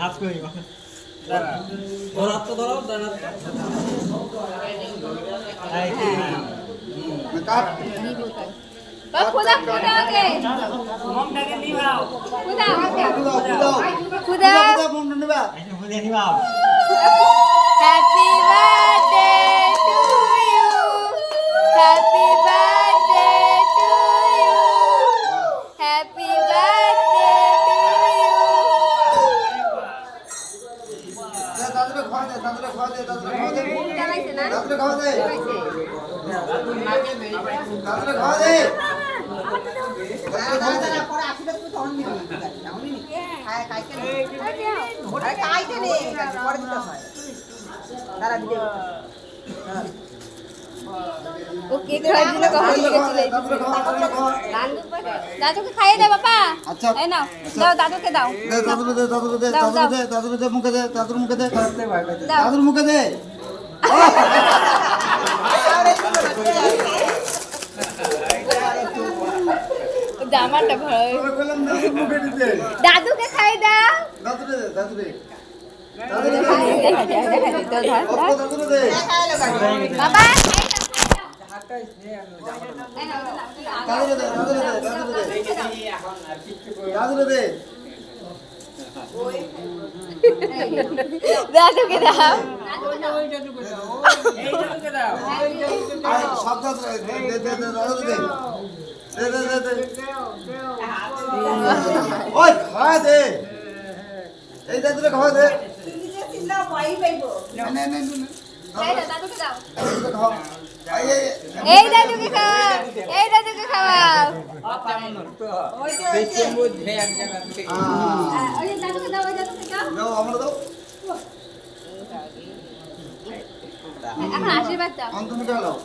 হাত করি ওর হাত তো ধরো ডান হাত खुदा खुदा के মমটা কে নিবাও खुदा खुदा খুদা মমটা নিবা খুদা নিবাও happy birthday to you happy birthday to you happy birthday দাদুরে খাওয়া দে চালাইছে না দাদুরে খাওয়া দে চালাইছে দাদুরে খাওয়া দে পরে আসলে তুমি তখন নিবি খায় খাইতে নেই আরে খাইতে নেই পরে দিতে হয় তারা দিতে वो केक खाई दिलो कहां लेके चले दादू के खाइए दे पापा अच्छा है ना दाओ दादू के दाओ दादुरे दे मुके दे दादुर मुके दे दाओ दादुर मुके दे জামাটা ভালো বললাম দাদুর মুকে দিতে দাদু কে খাই দাও দাদুরে দে দাদুরে দেখা দে তো ধর দাদুরে দে বাবা দাদুরে দে দাদুরে দে দাদু কে দাও আরে সব দাদুরে দে দাদুরে দে ওই খাওয়া দে এই দাদুরে খাওয়া দে দাদু কে দাও দাদুরে খাওয়া এই দাদু কে খাও এই দাদু কে খাওয়াও ওই দাদু কে দাও ওই দাদু কে দাও দাও আমরা দাও এখন আশীর্বাদ দাও অন্তমিটা দাও